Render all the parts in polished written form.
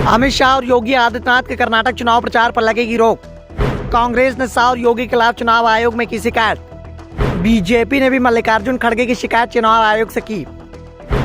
अमित शाह और योगी आदित्यनाथ के कर्नाटक चुनाव प्रचार पर लगेगी रोक। कांग्रेस ने शाह और योगी के खिलाफ चुनाव आयोग में की शिकायत। बीजेपी ने भी मल्लिकार्जुन खड़गे की शिकायत चुनाव आयोग से की।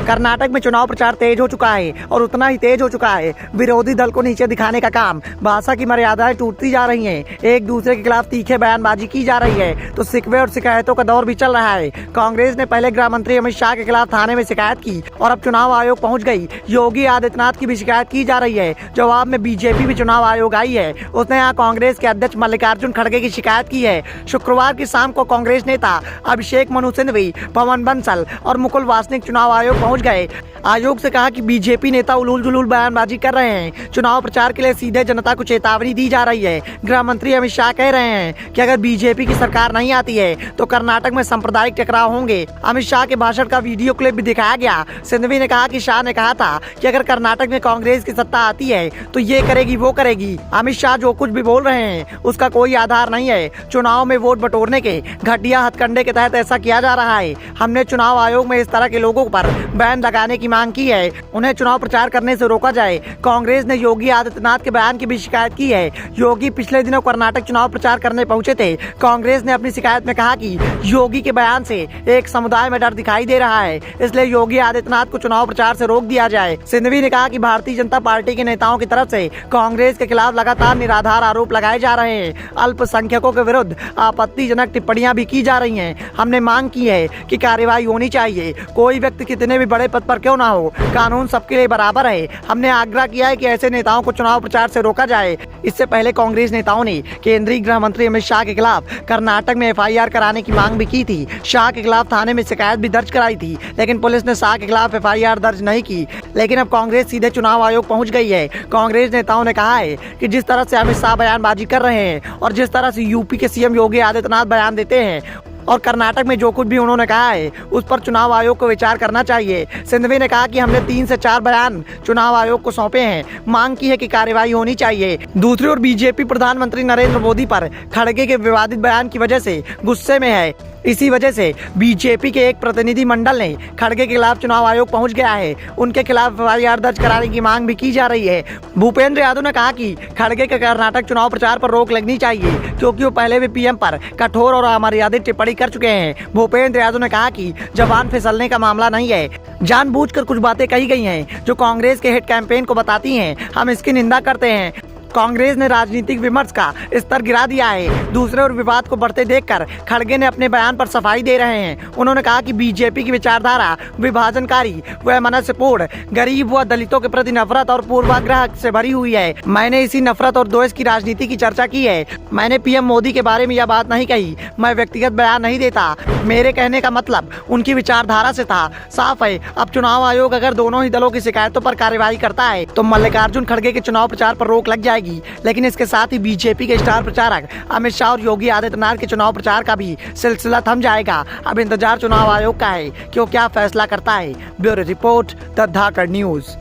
कर्नाटक में चुनाव प्रचार तेज हो चुका है और उतना ही तेज हो चुका है विरोधी दल को नीचे दिखाने का काम। भाषा की मर्यादाएं टूटती जा रही हैं, एक दूसरे के खिलाफ तीखे बयानबाजी की जा रही है, तो शिकवे और शिकायतों का दौर भी चल रहा है। कांग्रेस ने पहले गृह मंत्री अमित शाह के खिलाफ थाने में शिकायत की और अब चुनाव आयोग पहुंच गई। योगी आदित्यनाथ की भी शिकायत की जा रही है। जवाब में बीजेपी भी चुनाव आयोग आई है। उसने यहाँ कांग्रेस के अध्यक्ष मल्लिकार्जुन खड़गे की शिकायत की है। शुक्रवार की शाम को कांग्रेस नेता अभिषेक मनु सिंघवी, पवन बंसल और मुकुल वासनिक चुनाव आयोग पहुंच गए। आयोग से कहा कि बीजेपी नेता उलूल जुलूल बयानबाजी कर रहे हैं। चुनाव प्रचार के लिए सीधे जनता को चेतावनी दी जा रही है। गृह मंत्री अमित शाह कह रहे हैं कि अगर बीजेपी की सरकार नहीं आती है तो कर्नाटक में सांप्रदायिक टकराव होंगे। अमित शाह के भाषण का वीडियो क्लिप भी दिखाया गया। सिंघवी ने कहा कि शाह ने कहा था कि अगर कर्नाटक में कांग्रेस की सत्ता आती है तो ये करेगी वो करेगी। अमित शाह जो कुछ भी बोल रहे हैं उसका कोई आधार नहीं है। चुनाव में वोट बटोरने के घटिया हथकंडे के तहत ऐसा किया जा रहा है। हमने चुनाव आयोग में इस तरह के लोगों पर बैन लगाने की मांग की है। उन्हें चुनाव प्रचार करने से रोका जाए। कांग्रेस ने योगी आदित्यनाथ के बयान की भी शिकायत की है। योगी पिछले दिनों कर्नाटक चुनाव प्रचार करने पहुंचे थे। कांग्रेस ने अपनी शिकायत में कहा कि योगी के बयान से एक समुदाय में डर दिखाई दे रहा है, इसलिए योगी आदित्यनाथ को चुनाव प्रचार से रोक दिया जाए। सिंघवी ने कहा कि भारतीय जनता पार्टी के नेताओं की तरफ से कांग्रेस के खिलाफ लगातार निराधार आरोप लगाए जा रहे हैं। अल्पसंख्यकों के विरुद्ध आपत्तिजनक टिप्पणियां भी की जा रही हैं। हमने मांग की है कि कार्रवाई होनी चाहिए। कोई व्यक्ति कितने भी बड़े पद पर क्यों ना हो, कानून सबके लिए बराबर है। हमने आग्रह किया है कि ऐसे नेताओं को चुनाव प्रचार से रोका जाए। इससे पहले कांग्रेस नेताओं ने केंद्रीय गृह मंत्री अमित शाह के खिलाफ कर्नाटक में एफआईआर कराने की मांग भी की थी। शाह के खिलाफ थाने में शिकायत भी दर्ज कराई थी, लेकिन पुलिस ने शाह के खिलाफ एफआईआर दर्ज नहीं की। लेकिन अब कांग्रेस सीधे चुनाव आयोग पहुंच गई है। कांग्रेस नेताओं ने कहा है कि जिस तरह से अमित शाह बयानबाजी कर रहे हैं और जिस तरह से यूपी के सीएम योगी आदित्यनाथ बयान देते हैं और कर्नाटक में जो कुछ भी उन्होंने कहा है उस पर चुनाव आयोग को विचार करना चाहिए। सिंघवी ने कहा कि हमने 3 से 4 बयान चुनाव आयोग को सौंपे हैं। मांग की है कि कार्रवाई होनी चाहिए। दूसरी ओर बीजेपी प्रधानमंत्री नरेंद्र मोदी पर खड़गे के विवादित बयान की वजह से गुस्से में है। इसी वजह से बीजेपी के एक प्रतिनिधि मंडल ने खड़गे के खिलाफ चुनाव आयोग पहुंच गया है। उनके खिलाफ एफआईआर दर्ज कराने की मांग भी की जा रही है। भूपेंद्र यादव ने कहा कि खड़गे के कर्नाटक चुनाव प्रचार पर रोक लगनी चाहिए, क्योंकि वो पहले भी पीएम पर कठोर और अमर्यादित टिप्पणी कर चुके हैं। भूपेंद्र यादव ने कहा कि जवान फिसलने का मामला नहीं है। जानबूझकर कुछ बातें कही गई हैं जो कांग्रेस के हिट कैंपेन को बताती हैं। हम इसकी निंदा करते हैं। कांग्रेस ने राजनीतिक विमर्श का स्तर गिरा दिया है। दूसरे और विवाद को बढ़ते देखकर खड़गे ने अपने बयान पर सफाई दे रहे हैं। उन्होंने कहा कि बीजेपी की विचारधारा विभाजनकारी व मनस्यपूर्ण, गरीब व दलितों के प्रति नफरत और पूर्वाग्रह से भरी हुई है। मैंने इसी नफरत और द्वेष की राजनीति की चर्चा की है। मैंने पीएम मोदी के बारे में यह बात नहीं कही। मैं व्यक्तिगत बयान नहीं देता। मेरे कहने का मतलब उनकी विचारधारा से था। साफ है, अब चुनाव आयोग अगर दोनों ही दलों की शिकायतों पर कार्रवाई करता है तो मल्लिकार्जुन खड़गे के चुनाव प्रचार पर रोक लग जाएगी। लेकिन इसके साथ ही बीजेपी के स्टार प्रचारक अमित शाह और योगी आदित्यनाथ के चुनाव प्रचार का भी सिलसिला थम जाएगा। अब इंतजार चुनाव आयोग का है कि वो क्या फैसला करता है। Bureau report, the Dhakad news.